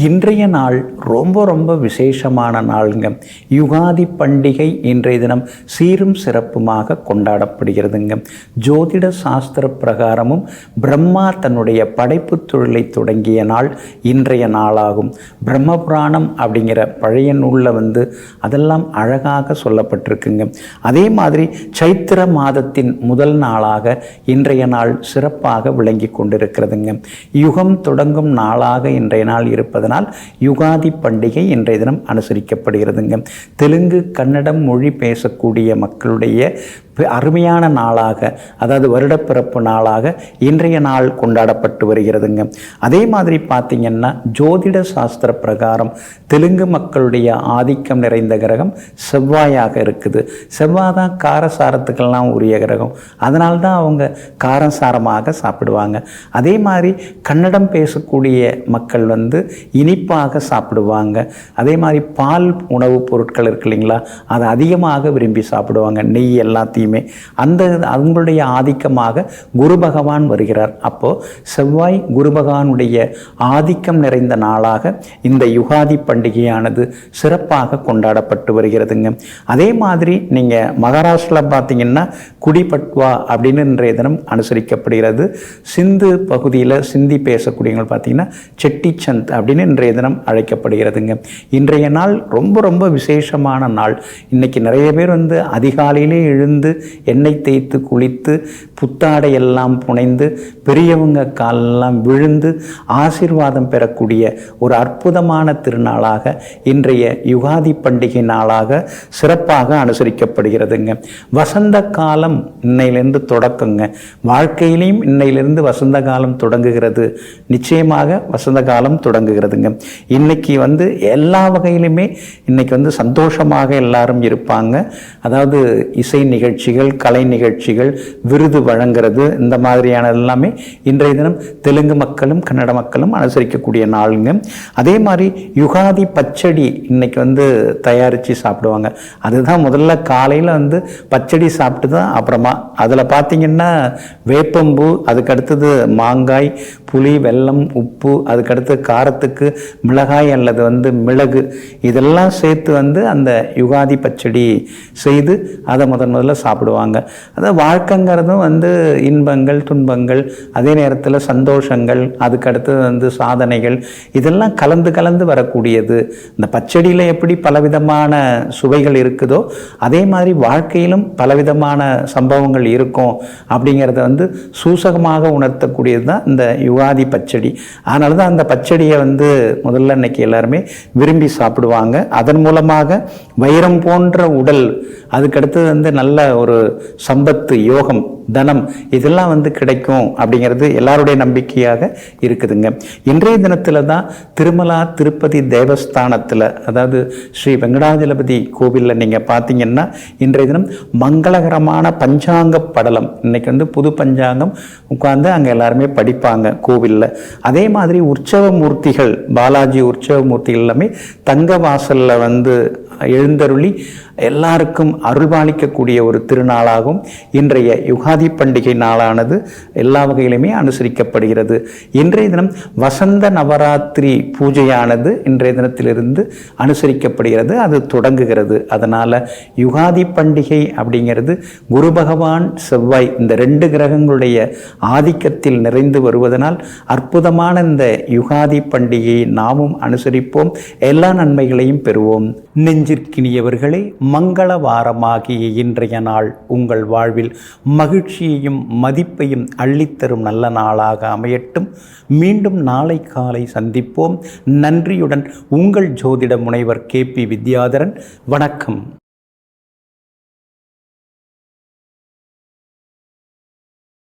இன்றைய நாள் ரொம்ப ரொம்ப விசேஷமான நாளுங்க. யுகாதி பண்டிகை இன்றைய தினம் சீரும் சிறப்புமாக கொண்டாடப்படுகிறதுங்க. ஜோதிட சாஸ்திர பிரகாரமும் பிரம்மா தன்னுடைய படைப்பு தொழிலை தொடங்கிய நாள் இன்றைய நாளாகும். பிரம்ம புராணம் அப்படிங்கிற பழைய நூலில் அதெல்லாம் அழகாக சொல்லப்பட்டிருக்குங்க. அதே மாதிரி சைத்திர மாதத்தின் முதல் நாளாக இன்றைய நாள் சிறப்பாக விளங்கி கொண்டிருக்கிறதுங்க. யுகம் தொடங்கும் நாளாக இன்றைய நாள் இருப்பதனால் யுகாதி பண்டிகை இன்றைய தினம் அனுசரிக்கப்படுகிறதுங்க. தெலுங்கு கன்னடம் மொழி பேசக்கூடிய மக்களுடைய அருமையான நாளாக, அதாவது வருடப்பிறப்பு நாளாக இன்றைய நாள் கொண்டாடப்பட்டு வருகிறதுங்க. அதே மாதிரி பார்த்திங்கன்னா ஜோதிட சாஸ்திர பிரகாரம் தெலுங்கு மக்களுடைய ஆதிக்கம் நிறைந்த கிரகம் செவ்வாயாக இருக்குது. செவ்வாய் தான் காரசாரத்துக்கெல்லாம் உரிய கிரகம். அதனால தான் அவங்க காரசாரமாக சாப்பிடுவாங்க. அதே மாதிரி கன்னடம் பேசக்கூடிய மக்கள் இனிப்பாக சாப்பிடுவாங்க. அதே மாதிரி பால் உணவுப் பொருட்கள் இருக்கு இல்லைங்களா, அதை அதிகமாக விரும்பி சாப்பிடுவாங்க. நெய் எல்லாத்தையும் அவங்களுடைய ஆதிக்கமாக குரு பகவான் வருகிறார். அப்போ செவ்வாய் குரு பகவானுடைய ஆதிக்கம் நிறைந்த நாளாக இந்த யுகாதி பண்டிகையானது சிறப்பாக கொண்டாடப்பட்டு வருகிறதுங்க. அதே மாதிரி நீங்க மகாராஷ்டிராவில் பார்த்தீங்கன்னா குடிபட்வா அப்படின்னு இன்றைய தினம் அனுசரிக்கப்படுகிறது. சிந்து பகுதியில் சிந்தி பேசக்கூடியவங்க பார்த்தீங்கன்னா செட்டிச்சந்த் அப்படின்னு இன்றைய தினம் அழைக்கப்படுகிறதுங்க. இன்றைய நாள் ரொம்ப ரொம்ப விசேஷமான நாள். இன்னைக்கு நிறைய பேர் அதிகாலையிலே எழுந்து எண்ணெய் தேய்த்து குளித்து புத்தாடை எல்லாம் புனைந்து பெரியவங்க காலெல்லாம் விழுந்து ஆசீர்வாதம் பெறக்கூடிய ஒரு அற்புதமான திருநாளாக இன்றைய யுகாதி பண்டிகை நாளாக சிறப்பாக அனுசரிக்கப்படுகிறதுங்க. வசந்த காலம் இன்னையிலிருந்து தொடக்கங்க. வாழ்க்கையிலையும் இன்னையிலிருந்து வசந்த காலம் தொடங்குகிறது. நிச்சயமாக வசந்த காலம் தொடங்குகிறதுங்க. இன்னைக்கு எல்லா வகையிலுமே இன்னைக்கு சந்தோஷமாக எல்லாரும் இருப்பாங்க. அதாவது இசை நிகழ்ச்சிகள், கலை நிகழ்ச்சிகள், விருது வழங்குறது, இந்த மாதிரியான எல்லாமே இன்றைய தினம் தெலுங்கு மக்களும் கன்னட மக்களும் அனுசரிக்கக்கூடிய நாளுங்க. அதே மாதிரி யுகாதி பச்சடி இன்னைக்கு தயாரித்து சாப்பிடுவாங்க. அதுதான் முதல்ல காலையில் பச்சடி சாப்பிட்டு தான் அப்புறமா அதில் பார்த்தீங்கன்னா வேப்பம்பூ, அதுக்கடுத்தது மாங்காய், புளி, வெல்லம், உப்பு, அதுக்கடுத்து காரத்துக்கு மிளகாய் அல்லது மிளகு, இதெல்லாம் சேர்த்து அந்த யுகாதி பச்சடி செய்து அதை முதல்ல சாப்பிடுவாங்க. அதாவது வாழ்க்கைங்கிறதும் இன்பங்கள், துன்பங்கள், அதே நேரத்தில் சந்தோஷங்கள், அதுக்கடுத்து சாதனைகள், இதெல்லாம் கலந்து கலந்து வரக்கூடியது. இந்த பச்சடியில் எப்படி பலவிதமான சுவைகள் இருக்குதோ அதே மாதிரி வாழ்க்கையிலும் பலவிதமான சம்பவங்கள் இருக்கும் அப்படிங்கிறத சூசகமாக உணர்த்தக்கூடியது தான் இந்த யுகாதி பச்சடி. அதனால தான் அந்த பச்சடியை முதல்ல இன்னைக்கு எல்லாருமே விரும்பி சாப்பிடுவாங்க. அதன் மூலமாக வைரம் போன்ற உடல், அதுக்கடுத்து நல்ல ஒரு சம்பத்து, யோகம், தனம், இதெல்லாம் கிடைக்கும் அப்படிங்கிறது எல்லாருடைய நம்பிக்கையாக இருக்குதுங்க. இன்றைய தினத்தில் தான் திருமலா திருப்பதி தேவஸ்தானத்தில், அதாவது ஸ்ரீ வெங்கடாஜலபதி கோவிலில் நீங்கள் பார்த்தீங்கன்னா இன்றைய தினம் மங்களகரமான பஞ்சாங்க படலம், இன்னைக்கு புது பஞ்சாங்கம் உட்கார்ந்து அங்கே எல்லாருமே படிப்பாங்க கோவிலில். அதே மாதிரி உற்சவ மூர்த்திகள், பாலாஜி உற்சவ மூர்த்திகள் எல்லாமே தங்க வாசலில் எழுந்தருளி எல்லாருக்கும் அருள்பாலிக்கக்கூடிய ஒரு திருநாளாகும் இன்றைய யுகாதி பண்டிகை நாளானது எல்லா வகையிலுமே அனுசரிக்கப்படுகிறது. இன்றைய தினம் வசந்த நவராத்திரி பூஜையானது இன்றைய தினத்திலிருந்து அனுசரிக்கப்படுகிறது, அது தொடங்குகிறது. அதனால் யுகாதி பண்டிகை அப்படிங்கிறது குரு பகவான், செவ்வாய், இந்த ரெண்டு கிரகங்களுடைய ஆதிக்கத்தில் நிறைந்து வருவதனால் அற்புதமான இந்த யுகாதி பண்டிகையை நாமும் அனுசரிப்போம், எல்லா நன்மைகளையும் பெறுவோம். நெஞ்சிற்கினியவர்களே, மங்கள வாரமாகிய இன்றைய நாள் உங்கள் வாழ்வில் மகிழ்ச்சியையும் மதிப்பையும் அள்ளித்தரும் நல்ல நாளாக அமையட்டும். மீண்டும் நாளை காலை சந்திப்போம். நன்றியுடன் உங்கள் ஜோதிட முனைவர் KP வித்யாதரன். வணக்கம்.